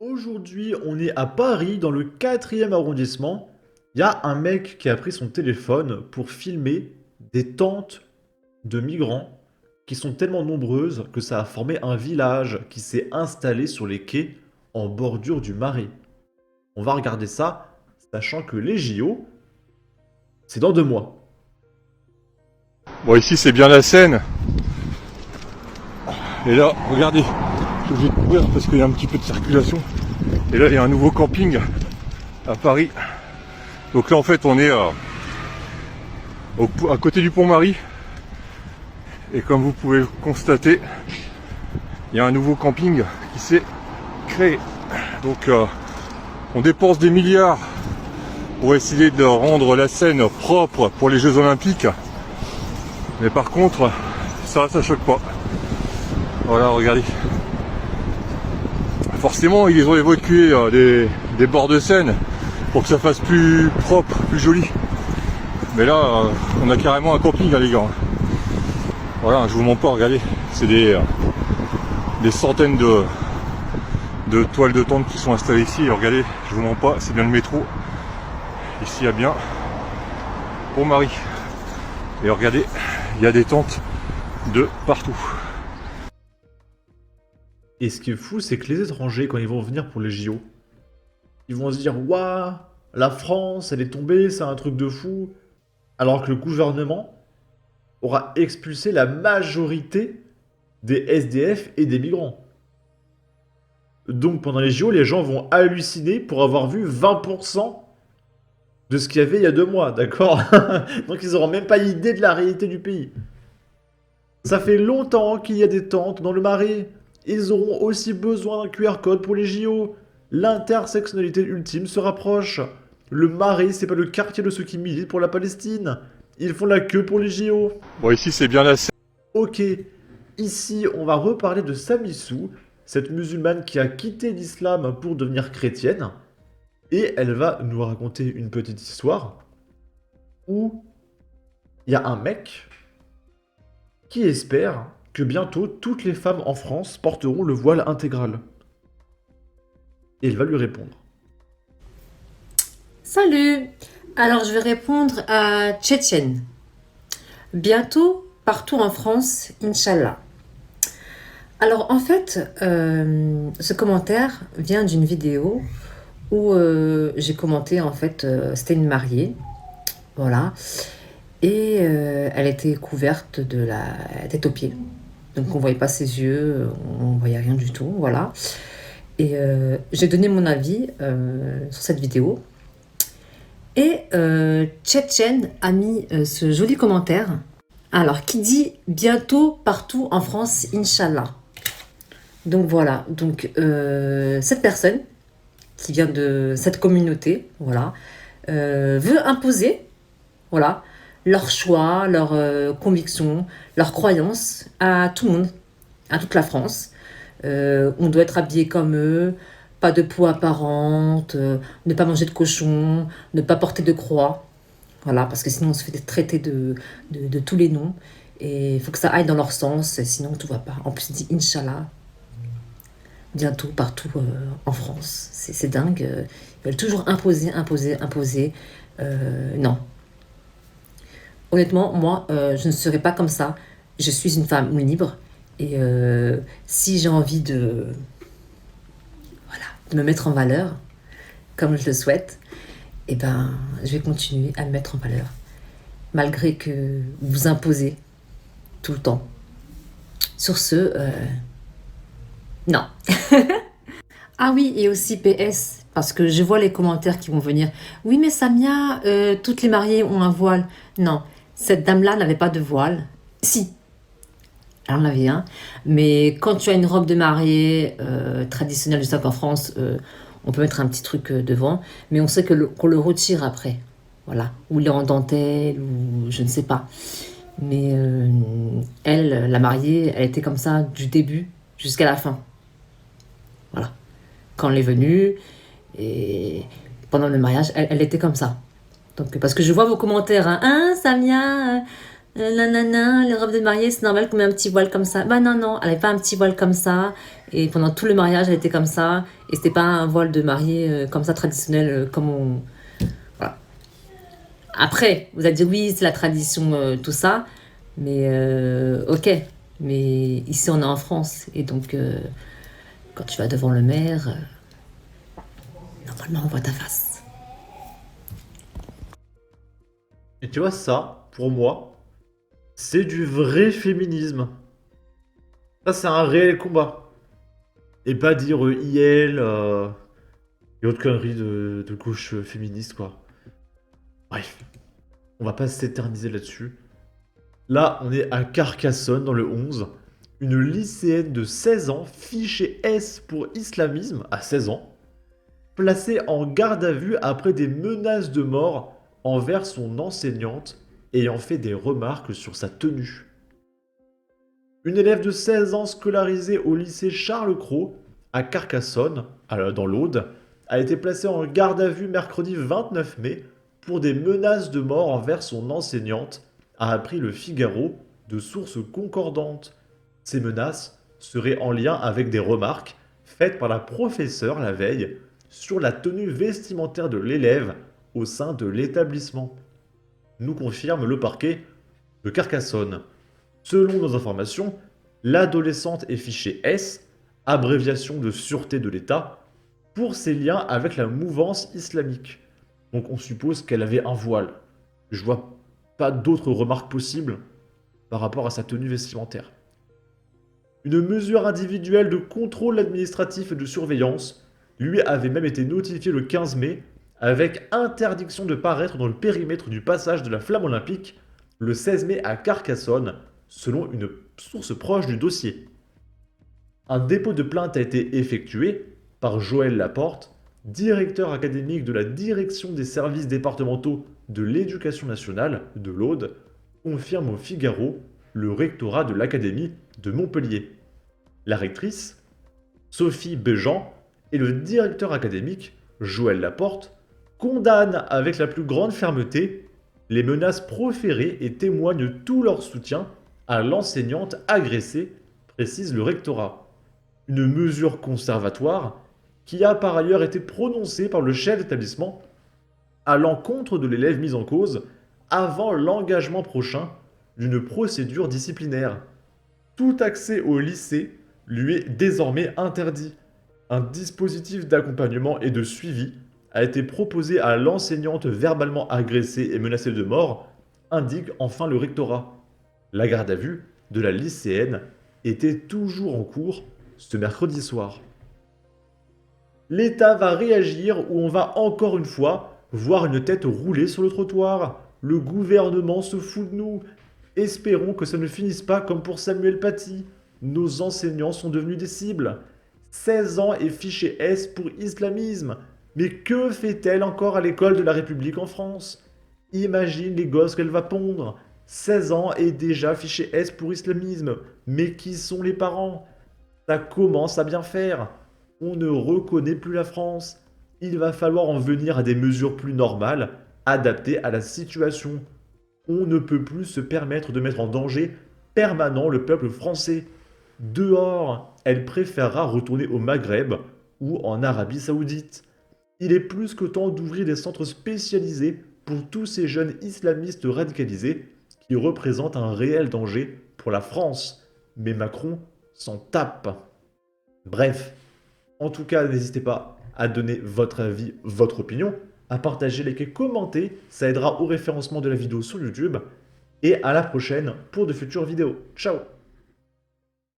Aujourd'hui, on est à Paris, dans le 4e arrondissement. Il y a un mec qui a pris son téléphone pour filmer des tentes de migrants qui sont tellement nombreuses que ça a formé un village qui s'est installé sur les quais en bordure du marais. On va regarder ça, sachant que les JO, c'est dans 2 mois. Bon, ici c'est bien la Seine. Et là, regardez, je suis obligé de courir parce qu'il y a un petit peu de circulation. Et là, il y a un nouveau camping à Paris. Donc là, en fait, on est à côté du Pont-Marie. Et comme vous pouvez le constater, il y a un nouveau camping qui s'est créé. Donc, on dépense des milliards pour essayer de rendre la Seine propre pour les Jeux Olympiques. Mais par contre, ça choque pas. Voilà, regardez. Forcément, ils ont évacué des bords de Seine pour que ça fasse plus propre, plus joli. Mais là, on a carrément un camping, là, les gars. Voilà, je vous mens pas, regardez. C'est des centaines de toiles de tente qui sont installées ici. Et regardez, je vous mens pas, c'est bien le métro. Ici, il y a bien Pont-Marie. Et regardez, il y a des tentes de partout. Et ce qui est fou, c'est que les étrangers, quand ils vont venir pour les JO, ils vont se dire: waouh, la France, elle est tombée, c'est un truc de fou. Alors que le gouvernement aura expulsé la majorité des SDF et des migrants. Donc pendant les JO, les gens vont halluciner pour avoir vu 20% de ce qu'il y avait il y a 2 mois, d'accord? Donc ils n'auront même pas idée de la réalité du pays. Ça fait longtemps qu'il y a des tentes dans le marais. Ils auront aussi besoin d'un QR code pour les JO. L'intersectionnalité ultime se rapproche. Le marais, c'est pas le quartier de ceux qui militent pour la Palestine. Ils font la queue pour les JO. Bon, ici c'est bien la Seine. Ok, ici on va reparler de Samissou, cette musulmane qui a quitté l'islam pour devenir chrétienne. Et elle va nous raconter une petite histoire où il y a un mec qui espère que bientôt toutes les femmes en France porteront le voile intégral. Et il va lui répondre. Salut! Alors je vais répondre à Tchétchène. Bientôt, partout en France, Inch'Allah. Alors en fait, ce commentaire vient d'une vidéo où j'ai commenté en fait, c'était une mariée, voilà, et elle était couverte de la tête aux pieds. Donc on voyait pas ses yeux, on voyait rien du tout, voilà. Et j'ai donné mon avis sur cette vidéo. Et Tchétchène a mis ce joli commentaire. Alors, qui dit bientôt partout en France, Inch'Allah. Donc voilà, donc cette personne qui vient de cette communauté, voilà, veut imposer, voilà, leur choix, leurs convictions, leurs croyances à tout le monde, à toute la France. On doit être habillé comme eux, pas de peau apparente, ne pas manger de cochon, ne pas porter de croix. Voilà, parce que sinon on se fait traiter de tous les noms. Et il faut que ça aille dans leur sens, sinon tout va pas. En plus, il dit Inch'Allah, bientôt partout en France. C'est dingue. Ils veulent toujours imposer, imposer, imposer. Non. Honnêtement, moi, je ne serai pas comme ça. Je suis une femme libre. Et si j'ai envie de me mettre en valeur, comme je le souhaite, eh ben, je vais continuer à me mettre en valeur. Malgré que vous imposez tout le temps. Sur ce, non. Ah oui, et aussi PS, parce que je vois les commentaires qui vont venir. Oui, mais Samia, toutes les mariées ont un voile. Non, cette dame-là n'avait pas de voile. Si, elle en avait un. Mais quand tu as une robe de mariée traditionnelle, je sais qu'en France, on peut mettre un petit truc devant, mais on sait qu'on le retire après. Voilà. Ou il est en dentelle, ou je ne sais pas. Mais elle, la mariée, elle était comme ça du début jusqu'à la fin. Voilà. Quand elle est venue, et pendant le mariage, elle était comme ça. Donc, parce que je vois vos commentaires, hein, Samia, Nanana, les robes de mariée, c'est normal qu'on met un petit voile comme ça. Bah non, non, elle avait pas un petit voile comme ça. Et pendant tout le mariage, elle était comme ça. Et c'était pas un voile de mariée comme ça, traditionnel, comme on... Voilà. Après, vous allez dire oui, c'est la tradition, tout ça. Mais ok. Mais ici, on est en France. Et donc, quand tu vas devant le maire, normalement, on voit ta face. Et tu vois, ça, pour moi, c'est du vrai féminisme. Ça, c'est un réel combat. Et pas dire IL et autres conneries de gauche féministe, quoi. Bref, on va pas s'éterniser là-dessus. Là, on est à Carcassonne, dans le 11. Une lycéenne de 16 ans, fichée S pour islamisme, à 16 ans, placée en garde à vue après des menaces de mort envers son enseignante ayant fait des remarques sur sa tenue. Une élève de 16 ans scolarisée au lycée Charles Cros à Carcassonne, dans l'Aude, a été placée en garde à vue mercredi 29 mai pour des menaces de mort envers son enseignante, a appris le Figaro de sources concordantes. Ces menaces seraient en lien avec des remarques faites par la professeure la veille sur la tenue vestimentaire de l'élève au sein de l'établissement, nous confirme le parquet de Carcassonne. Selon nos informations, l'adolescente est fichée S, abréviation de sûreté de l'État, pour ses liens avec la mouvance islamique. Donc on suppose qu'elle avait un voile. Je vois pas d'autres remarques possibles par rapport à sa tenue vestimentaire. Une mesure individuelle de contrôle administratif et de surveillance lui avait même été notifiée le 15 mai avec interdiction de paraître dans le périmètre du passage de la Flamme Olympique le 16 mai à Carcassonne, selon une source proche du dossier. Un dépôt de plainte a été effectué par Joël Laporte, directeur académique de la Direction des services départementaux de l'éducation nationale de l'Aude, confirme au Figaro le rectorat de l'Académie de Montpellier. La rectrice, Sophie Béjean, et le directeur académique, Joël Laporte, condamnent avec la plus grande fermeté les menaces proférées et témoignent tout leur soutien à l'enseignante agressée, précise le rectorat. Une mesure conservatoire qui a par ailleurs été prononcée par le chef d'établissement à l'encontre de l'élève mis en cause avant l'engagement prochain d'une procédure disciplinaire. Tout accès au lycée lui est désormais interdit. Un dispositif d'accompagnement et de suivi a été proposé à l'enseignante verbalement agressée et menacée de mort, indique enfin le rectorat. La garde à vue de la lycéenne était toujours en cours ce mercredi soir. L'État va réagir ou on va encore une fois voir une tête rouler sur le trottoir. Le gouvernement se fout de nous. Espérons que ça ne finisse pas comme pour Samuel Paty. Nos enseignants sont devenus des cibles. 16 ans et fiché S pour islamisme. Mais que fait-elle encore à l'école de la République en France? Imagine les gosses qu'elle va pondre. 16 ans et déjà fiché S pour islamisme. Mais qui sont les parents? Ça commence à bien faire. On ne reconnaît plus la France. Il va falloir en venir à des mesures plus normales, adaptées à la situation. On ne peut plus se permettre de mettre en danger permanent le peuple français. Dehors, elle préférera retourner au Maghreb ou en Arabie Saoudite. Il est plus que temps d'ouvrir des centres spécialisés pour tous ces jeunes islamistes radicalisés qui représentent un réel danger pour la France. Mais Macron s'en tape. Bref, en tout cas, n'hésitez pas à donner votre avis, votre opinion, à partager, liker, commenter, ça aidera au référencement de la vidéo sur YouTube. Et à la prochaine pour de futures vidéos. Ciao!